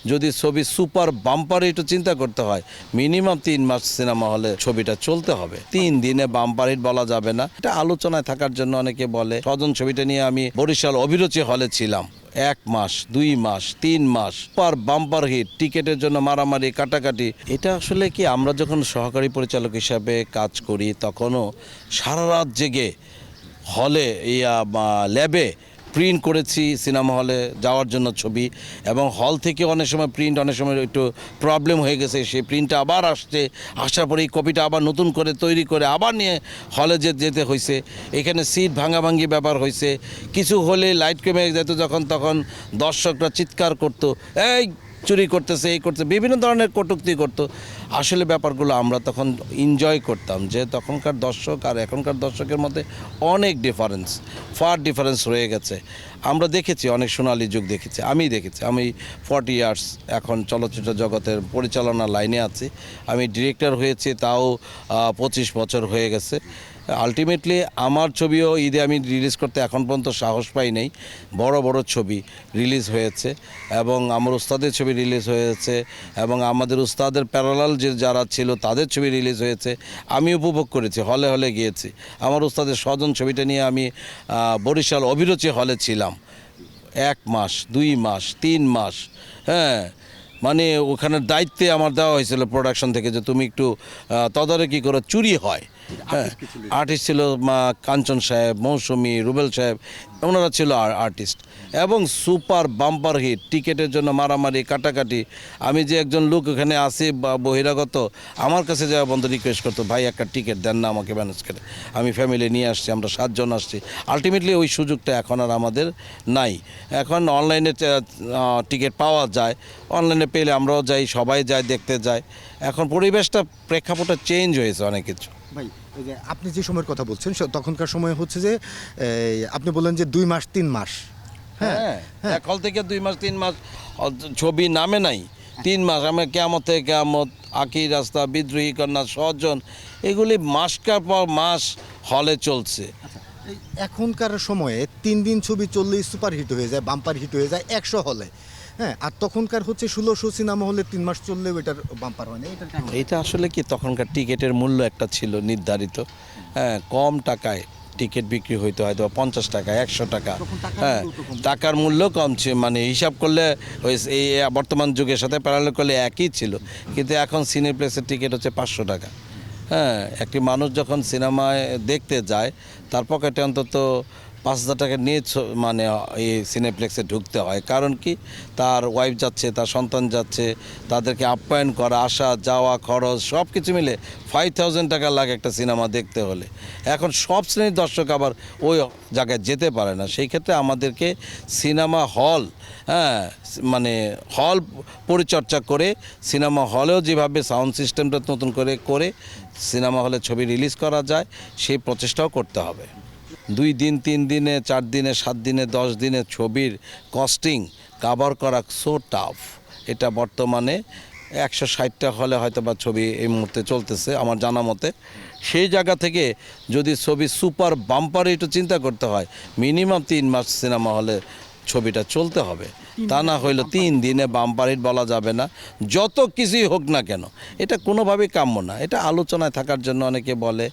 যদি ছবি super bumper hit চিন্তা করতে হয় মিনিমাম 3 মাস সিনেমা হলে ছবিটা চলতে হবে। 3 দিনে বাম্পার হিট বলা যাবে না, এটা আলোচনায় থাকার জন্য অনেকে বলে। স্বজন ছবিটা নিয়ে আমি বরিশাল অভিরুচি হলে ছিলাম 1 মাস 2 মাস 3 মাস পার বাম্পার হিট, টিকেটের জন্য মারামারি কাটাকাটি। এটা আসলে কি আমরা যখন সহকারী পরিচালক হিসাবে কাজ করি তখনও সারা রাত জেগে হলে ল্যাবে প্রিন্ট করেছি সিনেমা হলে যাওয়ার জন্য ছবি, এবং হল থেকে অনেক সময় প্রিন্ট অনেক সময় একটু প্রবলেম হয়ে গেছে, সেই প্রিন্টটা আবার আসার পরে এই কপিটা আবার নতুন করে তৈরি করে আবার নিয়ে হলে যেতে হয়েছে। এখানে সিট ভাঙাভাঙি ব্যাপার হয়েছে, কিছু হলে লাইট কমে যেত যখন তখন দর্শকরা চিৎকার করতো, এই চুরি করতেছে, এই করতে বিভিন্ন ধরনের কটূক্তি করতো। আসলে ব্যাপারগুলো আমরা তখন এনজয় করতাম, যে তখনকার দর্শক আর এখনকার দর্শকের মধ্যে অনেক ডিফারেন্স রয়ে গেছে। আমরা দেখেছি অনেক সোনালী যুগ দেখেছি, আমি 40 ইয়ার্স এখন চলচ্চিত্র জগতের পরিচালনা লাইনে আছি। আমি ডিরেক্টর হয়েছি তাও 25 বছর হয়ে গেছে। আলটিমেটলি আমার ছবিও ঈদে আমি রিলিজ করতে এখন পর্যন্ত সাহস পাই নাই। বড় ছবি রিলিজ হয়েছে এবং আমার উস্তাদের ছবি রিলিজ হয়েছে এবং আমাদের উস্তাদের প্যারালাল যারা ছিল তাদের ছবি রিলিজ হয়েছে। আমি উপভোগ করেছি, হলে গিয়েছি। আমার উস্তাদের স্বজন ছবিটা নিয়ে আমি বরিশাল অভিরুচি হলে ছিলাম 1 মাস 2 মাস 3 মাস। হ্যাঁ, মানে ওখানের দায়িত্বে আমার দেওয়া হয়েছিল প্রোডাকশন থেকে যে তুমি একটু তদারকি করে চুরি হয়। হ্যাঁ, আর্টিস্ট ছিল কাঞ্চন সাহেব, মৌসুমী, রুবেল সাহেব, ওনারা ছিল আর্টিস্ট। এবং সুপার বাম্পার হিট, টিকেটের জন্য মারামারি কাটাকাটি। আমি যে একজন লোক ওখানে আসি বহিরাগত, আমার কাছে যাওয়া বন্ধু রিকোয়েস্ট করতো, ভাই একটা টিকিট দেন না আমাকে ম্যানেজ করে। আমি ফ্যামিলি নিয়ে আসছি, আমরা 7 জন আসছি। আলটিমেটলি ওই সুযোগটা এখন আর আমাদের নাই। এখন অনলাইনে টিকিট পাওয়া যায়, অনলাইনে পেলে আমরাও যাই, সবাই যায়, দেখতে যায়। এখন পরিবেশটা প্রেক্ষাপটটা চেঞ্জ হয়েছে অনেক কিছু। ভাই, এই যে আপনি যে সময়ের কথা বলছেন তখনকার সময় হচ্ছে যে আপনি বললেন যে 2 মাস 3 মাস। হ্যাঁ, এক হল থেকে 2 মাস 3 মাস ছবি নামে নাই। 3 মাস আমরা কেয়ামত থেকে কেয়ামত, আঁখি রাস্তা, বিদ্রোহী কন্যা, স্বজন, এগুলি মাসকার পর মাস হলে চলছে। এখনকার সময়ে 3 দিন ছবি চললেই সুপার হিট হয়ে যায়, বাম্পার হিট হয়ে যায় 100 হলে। হ্যাঁ, আর তখনকার হচ্ছে 1600 সিনেমা হলে 3 মাস চললেও এটার বাম্পার হয় না। এটার কারণ এটা আসলে কি তখনকার টিকিটের মূল্য একটা ছিল নির্ধারিত। হ্যাঁ, কম টাকায় টিকিট বিক্রি হইতে হয়তো 50 টাকা 100 টাকা। হ্যাঁ, টাকার মূল্য কম ছিল, মানে হিসাব করলে ওই এই বর্তমান যুগের সাথে প্যারালাল করলে একই ছিল। কিন্তু এখন সিনেপ্লেক্সের টিকিট হচ্ছে 500 টাকা। হ্যাঁ, একটি মানুষ যখন সিনেমায় দেখতে যায় তার পকেটে অন্তত 5,000 টাকা নিয়ে মানে এই সিনেপ্লেক্সে ঢুকতে হয়। কারণ কি, তার ওয়াইফ যাচ্ছে, তার সন্তান যাচ্ছে, তাদেরকে আপ্যায়ন করা, আসা যাওয়া খরচ সব কিছু মিলে 5,000 টাকা লাগে একটা সিনেমা দেখতে হলে। এখন সব শ্রেণীর দর্শক আবার ওই জায়গায় যেতে পারে না। সেই ক্ষেত্রে আমাদেরকে সিনেমা হল, হ্যাঁ, মানে হল পরিচর্যা করে সিনেমা হলেও যেভাবে সাউন্ড সিস্টেমটা নতুন করে সিনেমা হলে ছবি রিলিজ করা যায় সেই প্রচেষ্টাও করতে হবে। 2 দিন 3 দিনে 4 দিনে 7 দিনে 10 দিনে ছবির কস্টিং কাভার করা সো টাফ। এটা বর্তমানে 160টা হলে হয়তো বা ছবি এই মুহূর্তে চলতেছে আমার জানা মতে। সেই জায়গা থেকে যদি ছবি সুপার বাম্পার হিট চিন্তা করতে হয় মিনিমাম 3 মাস সিনেমা হলে ছবিটা চলতে হবে। তা না হইলে 3 দিনে বাম্পার হিট বলা যাবে না, যত কিছুই হোক না কেন। এটা কোনোভাবেই কাম্য না, এটা আলোচনায় থাকার জন্য অনেকে বলে।